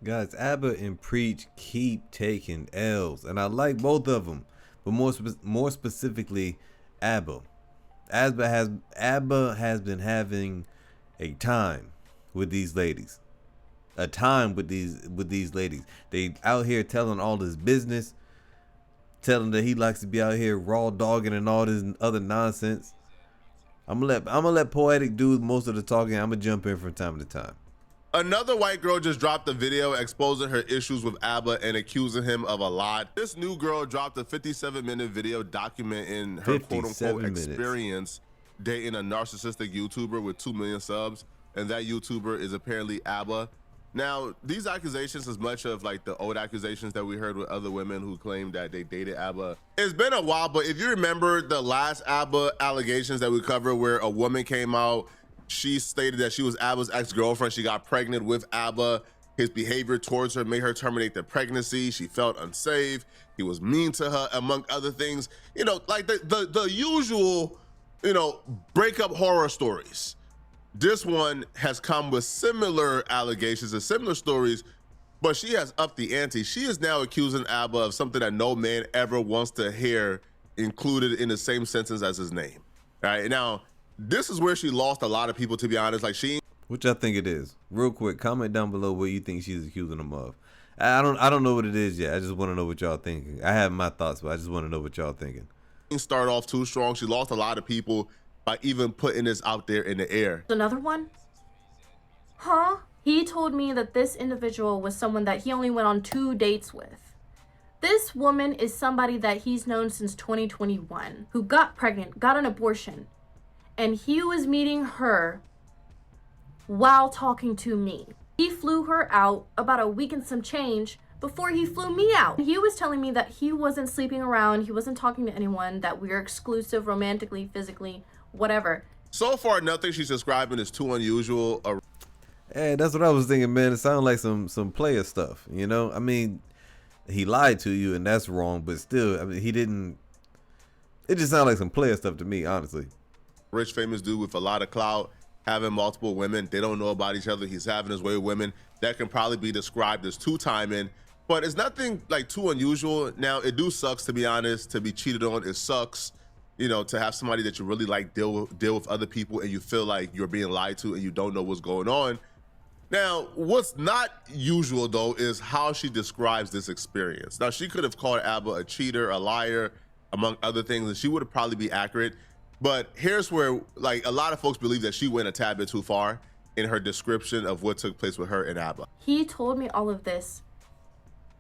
Guys, Abba and Preach keep taking L's, and I like both of them, but more specifically, Abba. Abba has been having a time with these ladies, They out here telling all this business, telling that he likes to be out here raw dogging and all this other nonsense. I'm gonna let Poetic do most of the talking. I'm gonna jump in from time to time. Another white girl just dropped a video exposing her issues with Abba and accusing him of a lot. This new girl dropped a 57-minute video documenting her quote-unquote experience dating a narcissistic YouTuber with 2 million subs, and that YouTuber is apparently Abba. Now, these accusations, as much of like the old accusations that we heard with other women who claimed that they dated Abba, it's been a while, but if you remember the last Abba allegations that we covered where a woman came out, she stated that she was Abba's ex-girlfriend. She got pregnant with Abba. His behavior towards her made her terminate the pregnancy. She felt unsafe. He was mean to her, among other things. You know, like the usual, you know, breakup horror stories. This one has come with similar allegations and similar stories, but she has upped the ante. She is now accusing Abba of something that no man ever wants to hear included in the same sentence as his name. All right, now, this is where she lost a lot of people, to be honest. Like which I think it is. Real quick, comment down below what you think she's accusing him of. I don't know what it is yet. I just want to know what y'all thinking. I have my thoughts, but I just want to know what y'all thinking. Started off too strong. She lost a lot of people by even putting this out there in the air. Another one? Huh? He told me that this individual was someone that he only went on 2 dates with. This woman is somebody that he's known since 2021, who got pregnant, got an abortion, and he was meeting her while talking to me. He flew her out about a week and some change before he flew me out. He was telling me that he wasn't sleeping around, he wasn't talking to anyone, that we're exclusive romantically, physically, whatever. So far, nothing she's describing is too unusual. Hey, that's what I was thinking, man. It sounded like some player stuff, you know? I mean, he lied to you and that's wrong, but still, I mean, he didn't. It just sounded like some player stuff to me, honestly. Rich, famous dude with a lot of clout, having multiple women. They don't know about each other. He's having his way with women. That can probably be described as two-timing, but it's nothing like too unusual. Now, it do sucks, to be honest, to be cheated on. It sucks, you know, to have somebody that you really like deal with other people and you feel like you're being lied to and you don't know what's going on. Now, what's not usual, though, is how she describes this experience. Now, she could have called Abba a cheater, a liar, among other things, and she would have probably be accurate. But here's where, like, a lot of folks believe that she went a tad bit too far in her description of what took place with her and Abba. He told me all of this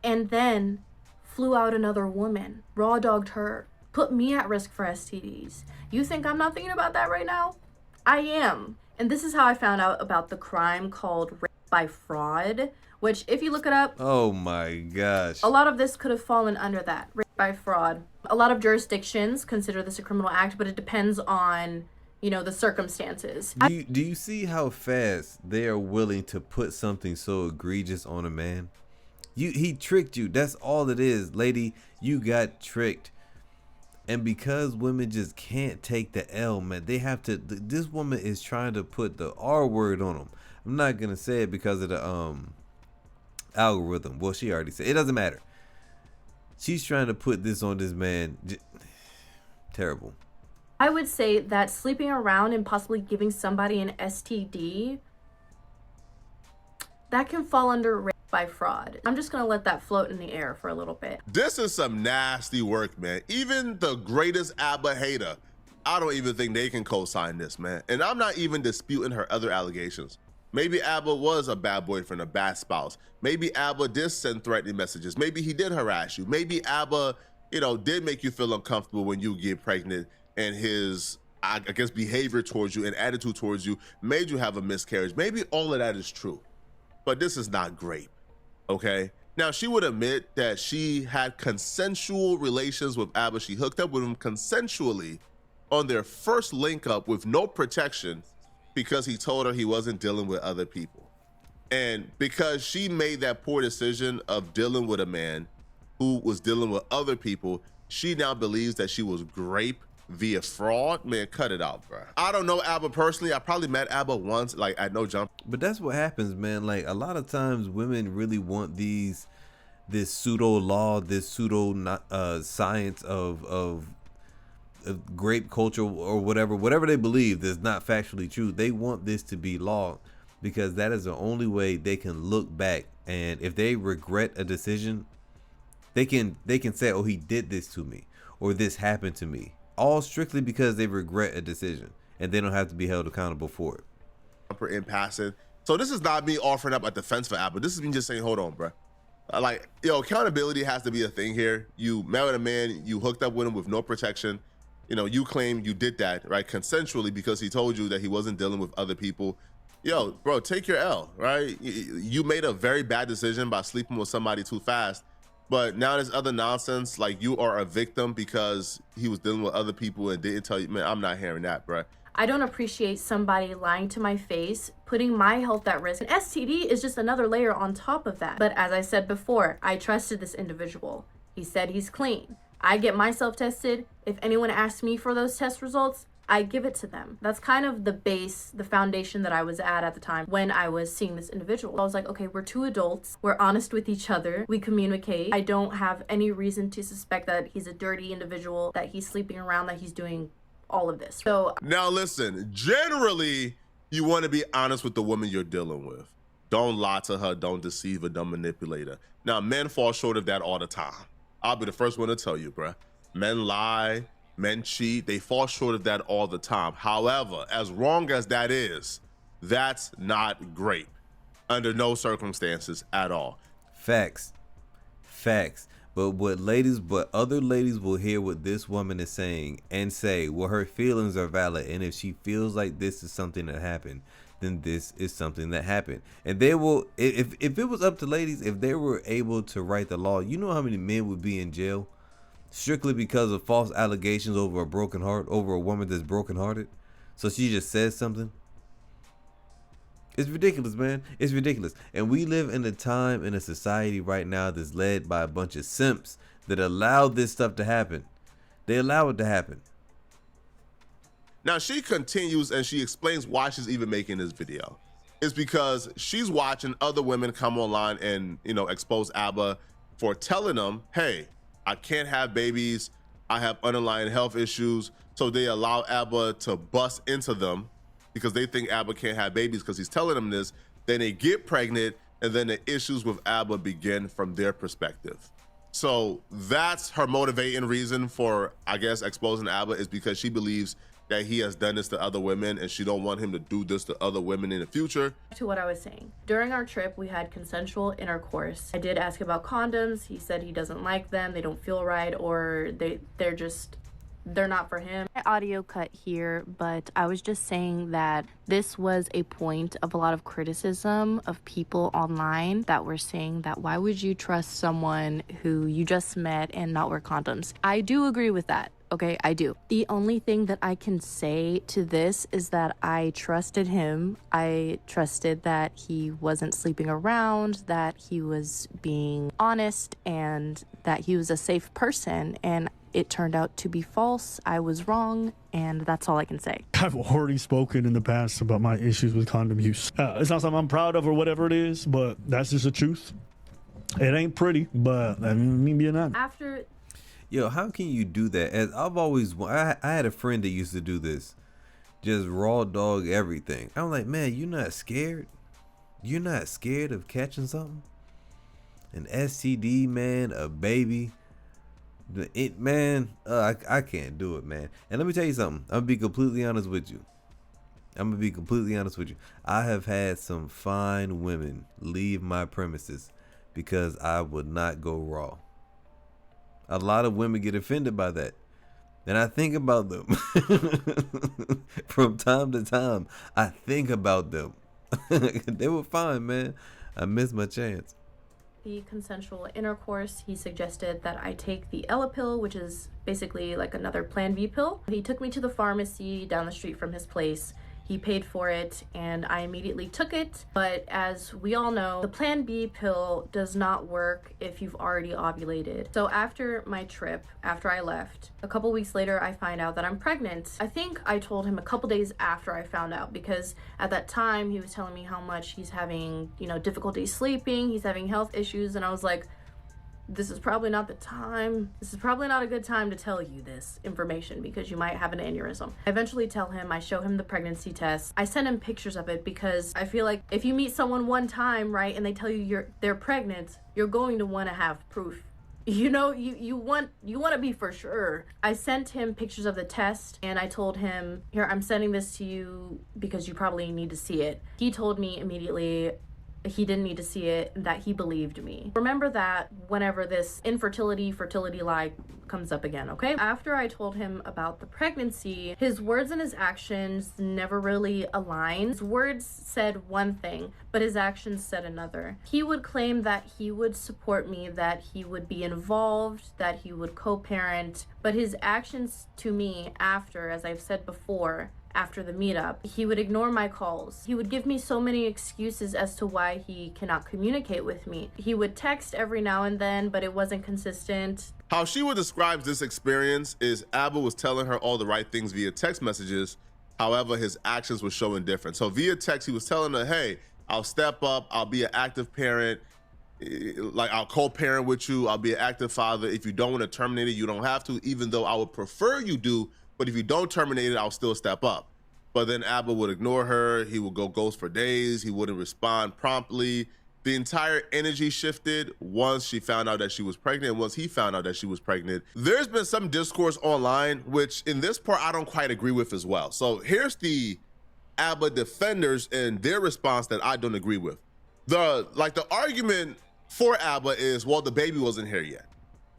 and then flew out another woman, raw dogged her, put me at risk for STDs. You think I'm not thinking about that right now? I am. And this is how I found out about the crime called rape by fraud, which if you look it up, oh my gosh, a lot of this could have fallen under that, rape by fraud. A lot of jurisdictions consider this a criminal act, but it depends on, you know, the circumstances. Do you see how fast they are willing to put something so egregious on a man? He tricked you. That's all it is, lady. You got tricked. And because women just can't take the L, man, they have to. This woman is trying to put the R word on them. I'm not gonna say it because of the algorithm. Well, she already said it. Doesn't matter. She's trying to put this on this man. Terrible. I would say that sleeping around and possibly giving somebody an STD, that can fall under rape by fraud. I'm just gonna let that float in the air for a little bit. This is some nasty work, man. Even the greatest Abba hater, I don't even think they can co-sign this, man. And I'm not even disputing her other allegations. Maybe Abba was a bad boyfriend, a bad spouse. Maybe Abba did send threatening messages. Maybe he did harass you. Maybe Abba, you know, did make you feel uncomfortable when you get pregnant, and his, I guess, behavior towards you and attitude towards you made you have a miscarriage. Maybe all of that is true, but this is not great, okay? Now, she would admit that she had consensual relations with Abba. She hooked up with him consensually on their first link up with no protection, because he told her he wasn't dealing with other people. And because she made that poor decision of dealing with a man who was dealing with other people, she now believes that she was raped via fraud, man, cut it out, bro. I don't know Abba personally. I probably met Abba once, like at No Jump. But that's what happens, man. Like a lot of times women really want this pseudo law, this pseudo science of grape culture or whatever they believe that's not factually true. They want this to be law because that is the only way they can look back, and if they regret a decision, they can say, oh, he did this to me or this happened to me, all strictly because they regret a decision and they don't have to be held accountable for it. In passing. So this is not me offering up a defense for Apple. This is me just saying, hold on, bro. Like, yo, accountability has to be a thing here. You met with a man, you hooked up with him with no protection. You know, you claim you did that, right, consensually because he told you that he wasn't dealing with other people. Yo, bro, take your L, right? You made a very bad decision by sleeping with somebody too fast. But now there's other nonsense, like you are a victim because he was dealing with other people and didn't tell you. Man, I'm not hearing that, bro. I don't appreciate somebody lying to my face, putting my health at risk. An STD is just another layer on top of that. But as I said before, I trusted this individual. He said he's clean. I get myself tested. If anyone asks me for those test results, I give it to them. That's kind of the base, the foundation that I was at the time when I was seeing this individual. I was like, okay, we're two adults. We're honest with each other. We communicate. I don't have any reason to suspect that he's a dirty individual, that he's sleeping around, that he's doing all of this. So now listen, generally, you want to be honest with the woman you're dealing with. Don't lie to her. Don't deceive her. Don't manipulate her. Now, men fall short of that all the time. I'll be the first one to tell you, bruh. Men lie. Men cheat. They fall short of that all the time. However, as wrong as that is, that's not great under no circumstances at all. Facts. But other ladies will hear what this woman is saying and say, well, her feelings are valid. And if she feels like this is something that happened, then this is something that happened. And they will, if it was up to ladies, if they were able to write the law, you know how many men would be in jail strictly because of false allegations over a broken heart, over a woman that's brokenhearted. So she just says something. It's ridiculous, man. It's ridiculous. And we live in a time, in a society right now that's led by a bunch of simps that allow this stuff to happen. They allow it to happen. Now she continues and she explains why she's even making this video. It's because she's watching other women come online and, you know, expose Abba for telling them, hey, I can't have babies. I have underlying health issues. So they allow Abba to bust into them because they think Abba can't have babies because he's telling them this. Then they get pregnant and then the issues with Abba begin from their perspective. So that's her motivating reason for, I guess, exposing Abba, is because she believes that he has done this to other women and she don't want him to do this to other women in the future. To what I was saying, during our trip, we had consensual intercourse. I did ask about condoms. He said he doesn't like them. They don't feel right, or they're not for him. My audio cut here, but I was just saying that this was a point of a lot of criticism of people online that were saying that why would you trust someone who you just met and not wear condoms? I do agree with that. Okay, I do. The only thing that I can say to this is that I trusted him. I trusted that he wasn't sleeping around, that he was being honest, and that he was a safe person. And it turned out to be false. I was wrong, and that's all I can say. I've already spoken in the past about my issues with condom use. It's not something I'm proud of or whatever it is, but that's just the truth. It ain't pretty, but I mean, being honest. Yo, how can you do that? As I've always, I had a friend that used to do this, just raw dog everything. I'm like, man, you're not scared? You're not scared of catching something? An STD, man, a baby. I can't do it, man. And let me tell you something. I'm gonna be completely honest with you. I have had some fine women leave my premises because I would not go raw. A lot of women get offended by that. And I think about them. From time to time, I think about them. They were fine, man. I missed my chance. The consensual intercourse, he suggested that I take the Ella pill, which is basically like another Plan B pill. He took me to the pharmacy down the street from his place. He paid for it and I immediately took it. But as we all know, the Plan B pill does not work if you've already ovulated. So after my trip, after I left, a couple weeks later, I find out that I'm pregnant. I think I told him a couple days after I found out, because at that time he was telling me how much he's having, difficulty sleeping, he's having health issues. And I was like, this is probably not the time. This is probably not a good time to tell you this information because you might have an aneurysm. I eventually tell him, I show him the pregnancy test. I send him pictures of it because I feel like if you meet someone one time, right, and they tell you they're pregnant, you're going to want to have proof. You want to be for sure. I sent him pictures of the test and I told him, here, I'm sending this to you because you probably need to see it. He told me immediately he didn't need to see it, that he believed me. Remember that whenever this fertility lie comes up again, okay? After I told him about the pregnancy, his words and his actions never really aligned. His words said one thing, but his actions said another. He would claim that he would support me, that he would be involved, that he would co-parent, but his actions to me after, as I've said before, after the meetup, he would ignore my calls. He would give me so many excuses as to why he cannot communicate with me. He would text every now and then, but it wasn't consistent. How she would describe this experience is Abba was telling her all the right things via text messages. However, his actions were showing different. So via text, he was telling her, hey, I'll step up. I'll be an active parent. Like, I'll co-parent with you. I'll be an active father. If you don't want to terminate it, you don't have to, even though I would prefer you do. But if you don't terminate it, I'll still step up. But then Abba would ignore her. He would go ghost for days. He wouldn't respond promptly. The entire energy shifted once she found out that she was pregnant, and once he found out that she was pregnant. There's been some discourse online, which in this part, I don't quite agree with as well. So here's the Abba defenders and their response that I don't agree with. The argument for Abba is, well, the baby wasn't here yet.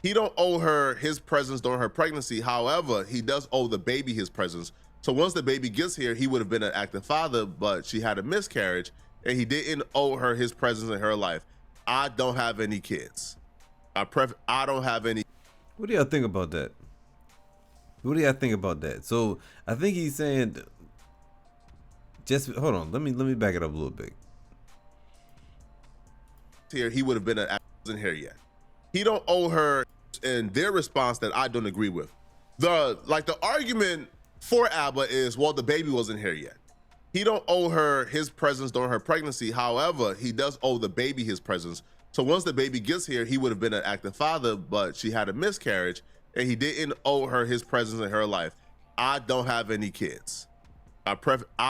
He don't owe her his presence during her pregnancy. However, he does owe the baby his presence. So once the baby gets here, he would have been an active father, but she had a miscarriage and he didn't owe her his presence in her life. I don't have any kids. I don't have any. What do y'all think about that? What do y'all think about that? So I think he's saying, just hold on. Let me back it up a little bit. Here, he would have been an active wasn't here yet. He don't owe her, and their response that I don't agree with. The argument for Abba is, well, the baby wasn't here yet. He don't owe her his presence during her pregnancy. However, he does owe the baby his presence. So once the baby gets here, he would have been an active father, but she had a miscarriage and he didn't owe her his presence in her life. I don't have any kids. I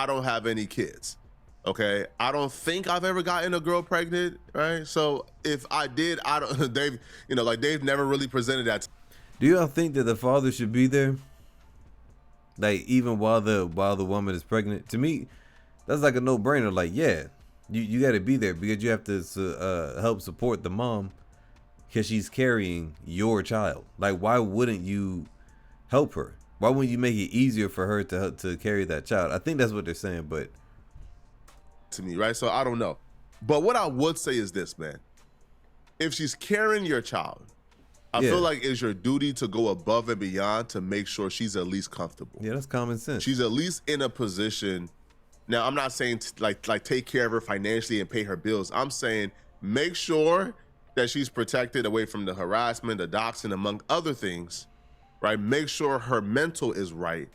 don't have any kids. Okay, I don't think I've ever gotten a girl pregnant, right? So if I did, I don't. They've never really presented that. Do y'all think that the father should be there? Like, even while the woman is pregnant? To me, that's like a no-brainer. Like, yeah, you got to be there because you have to help support the mom because she's carrying your child. Like, why wouldn't you help her? Why wouldn't you make it easier for her to carry that child? I think that's what they're saying, but. To me, right? So I don't know. But what I would say is this, man. If she's carrying your child, I feel like it's your duty to go above and beyond to make sure she's at least comfortable. Yeah, that's common sense. She's at least in a position. Now, I'm not saying like take care of her financially and pay her bills. I'm saying make sure that she's protected away from the harassment, the doxing, among other things, right? Make sure her mental is right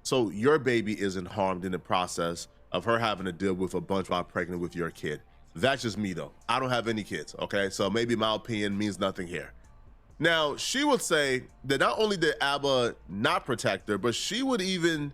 so your baby isn't harmed in the process of her having to deal with a bunch while pregnant with your kid. That's just me though. I don't have any kids, okay? So maybe my opinion means nothing here. Now, she would say that not only did Abba not protect her, but she would even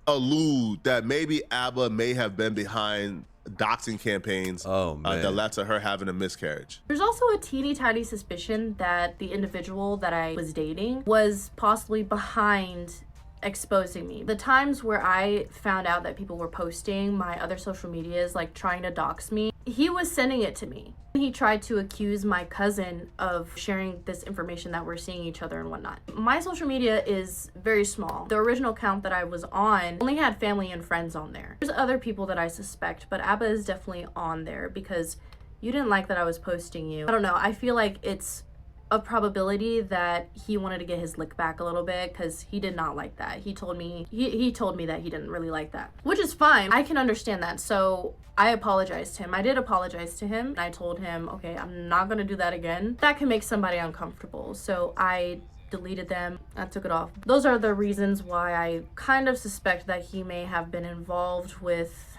allude that maybe Abba may have been behind doxing campaigns that led to her having a miscarriage. There's also a teeny tiny suspicion that the individual that I was dating was possibly behind exposing me. The times where I found out that people were posting my other social medias, like trying to dox me, he was sending it to me. He tried to accuse my cousin of sharing this information that we're seeing each other and whatnot. My social media is very small. The original account that I was on only had family and friends on there. There's other people that I suspect, but Abba is definitely on there because you didn't like that I was posting you. I don't know. I feel like it's of probability that he wanted to get his lick back a little bit, because he did not like that. He told me he told me that he didn't really like that, which is fine. I can understand that. So I apologized to him. I did apologize to him. I told him, okay, I'm not gonna do that again. That can make somebody uncomfortable. So I deleted them. I took it off. Those are the reasons why I kind of suspect that he may have been involved with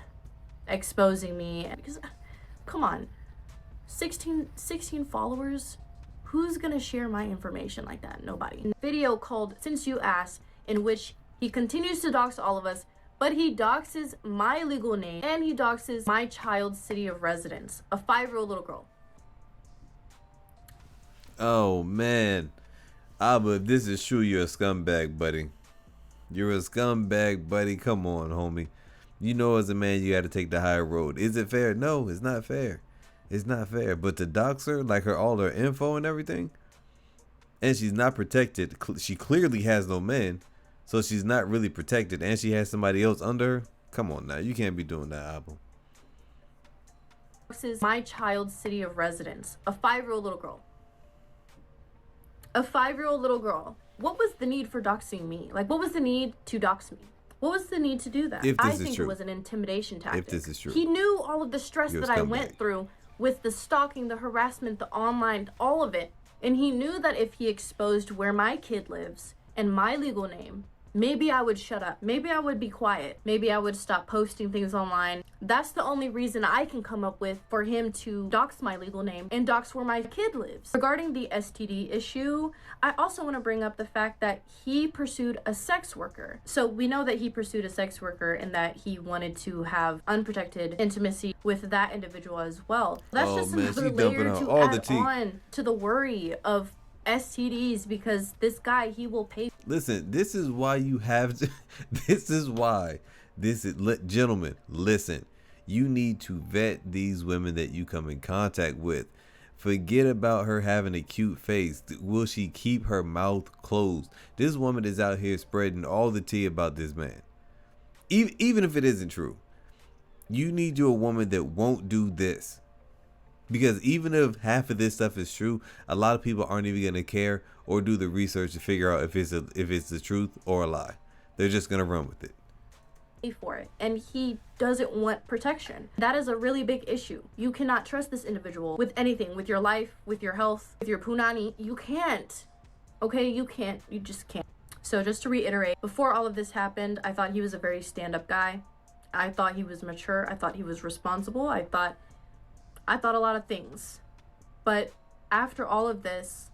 exposing me. Because, come on, 16 followers? Who's gonna share my information like that? Nobody. Video called Since You Asked, in which he continues to dox all of us, but he doxes my legal name and he doxes my child's city of residence, a 5-year-old little girl. Oh man, Abba, if this is true, you're a scumbag, buddy. You're a scumbag, buddy. Come on, homie. You know, as a man, you got to take the higher road. Is it fair? No, it's not fair. It's not fair. But to dox her, like all her info and everything, and she's not protected. She clearly has no man, so she's not really protected, and she has somebody else under her. Come on now, you can't be doing that, Abba. This is my child's city of residence, a 5-year-old little girl. A 5-year-old little girl. What was the need for doxing me? Like, what was the need to dox me? What was the need to do that? I think it was an intimidation tactic. If this is true. He knew all of the stress that I went through with the stalking, the harassment, the online, all of it. And he knew that if he exposed where my kid lives and my legal name, maybe I would shut up. Maybe I would be quiet. Maybe I would stop posting things online. That's the only reason I can come up with for him to dox my legal name and dox where my kid lives. Regarding the STD issue, I also want to bring up the fact that he pursued a sex worker. So we know that he pursued a sex worker and that he wanted to have unprotected intimacy with that individual as well. That's just another layer to add on to the worry of STDs, because this guy, he will pay. Listen, this is why you have to, gentlemen, listen, you need to vet these women that you come in contact with. Forget about her having a cute face. Will she keep her mouth closed? This woman is out here spreading all the tea about this man. Even if it isn't true, you need you a woman that won't do this. Because even if half of this stuff is true, a lot of people aren't even gonna care or do the research to figure out if it's the truth or a lie. They're just gonna run with it. For it, and he doesn't want protection. That is a really big issue. You cannot trust this individual with anything, with your life, with your health, with your punani. You can't. Okay, you can't. You just can't. So just to reiterate, before all of this happened, I thought he was a very stand-up guy. I thought he was mature. I thought he was responsible. I thought a lot of things. But after all of this,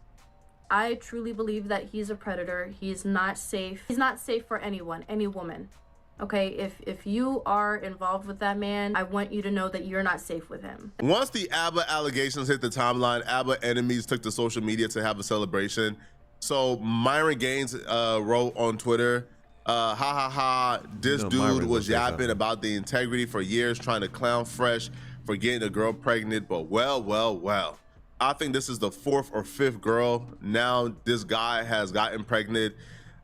I truly believe that he's a predator. He's not safe. He's not safe for anyone, any woman. Okay, if you are involved with that man, I want you to know that you're not safe with him. Once the ABBA allegations hit the timeline, ABBA enemies took to social media to have a celebration. So Myron Gaines wrote on Twitter, ha ha ha, this dude was yapping about the integrity for years, trying to clown Fresh for getting a girl pregnant, but well. I think this is the 4th or 5th girl. Now this guy has gotten pregnant.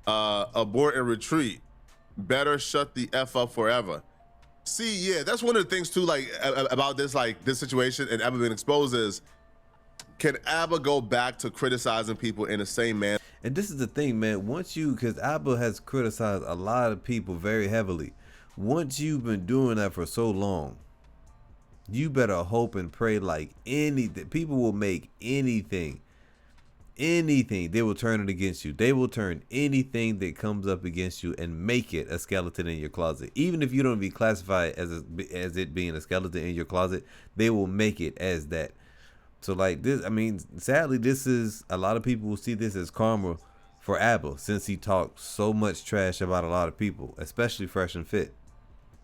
Abort and retreat. Better shut the F up forever. See, yeah, that's one of the things too, like about this, like this situation and ABBA being exposed is, can ABBA go back to criticizing people in the same manner? And this is the thing, man. Because ABBA has criticized a lot of people very heavily. Once you've been doing that for so long, you better hope and pray like anything. People will make anything. They will turn it against you. They will turn anything that comes up against you and make it a skeleton in your closet. Even if you don't be classified as it being a skeleton in your closet, they will make it as that. So like this, I mean, sadly, this is, a lot of people will see this as karma for ABBA, since he talked so much trash about a lot of people, especially Fresh and Fit.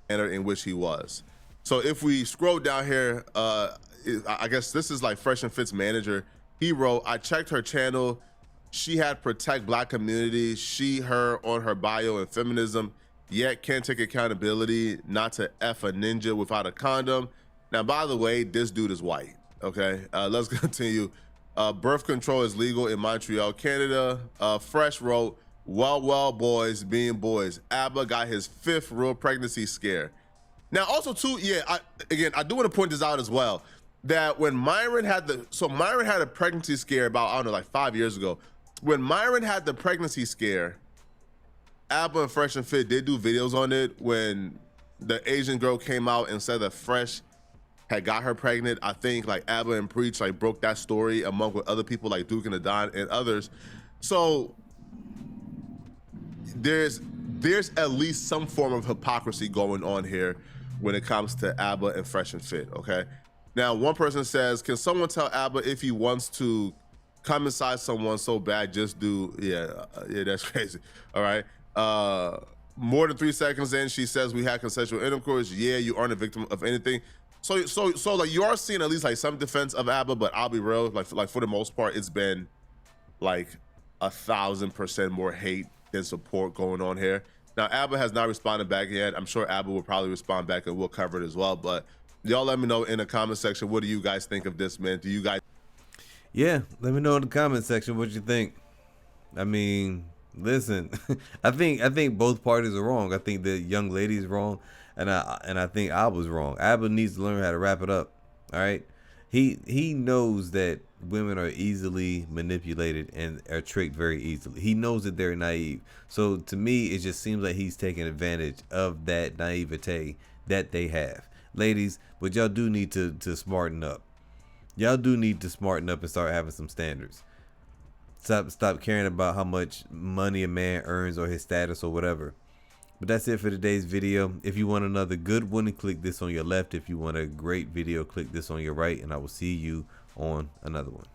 In which he was. So if we scroll down here, I guess this is like Fresh and Fit's manager. He wrote, I checked her channel. She had protect black community, she, her on her bio and feminism, yet can't take accountability not to F a ninja without a condom. Now, by the way, this dude is white, okay? Let's continue. Birth control is legal in Montreal, Canada. Fresh wrote, well, boys being boys. ABBA got his 5th real pregnancy scare. Now, also too, yeah, I do want to point this out as well. that when Myron had Myron had a pregnancy scare about, I don't know, like 5 years ago. When Myron had the pregnancy scare, Abba and Fresh and Fit did do videos on it when the Asian girl came out and said that Fresh had got her pregnant. I think like Abba and Preach like broke that story among with other people like Duke and Adon and others. So there's at least some form of hypocrisy going on here when it comes to Abba and Fresh and Fit, okay? Now, one person says, can someone tell Abba if he wants to come inside someone so bad, just do, yeah, that's crazy, all right? More than 3 seconds in, she says we had consensual intercourse. Yeah, you aren't a victim of anything. So like you are seeing at least like some defense of Abba, but I'll be real, like for the most part, it's been like 1,000% more hate than support going on here. Now, Abba has not responded back yet. I'm sure Abba will probably respond back and we'll cover it as well. But y'all let me know in the comment section, what do you guys think of this, man? Do you guys? Yeah, let me know in the comment section what you think. I mean, listen, I think both parties are wrong. I think the young lady is wrong, and I think Abba's wrong. Abba needs to learn how to wrap it up. All right, he knows that women are easily manipulated and are tricked very easily. He knows that they're naive. So to me, it just seems like he's taking advantage of that naivete that they have. Ladies, but y'all do need to smarten up. Y'all do need to smarten up and start having some standards. Stop caring about how much money a man earns or his status or whatever. But that's it for today's video. If you want another good one, click this on your left. If you want a great video, click this on your right, and I will see you on another one.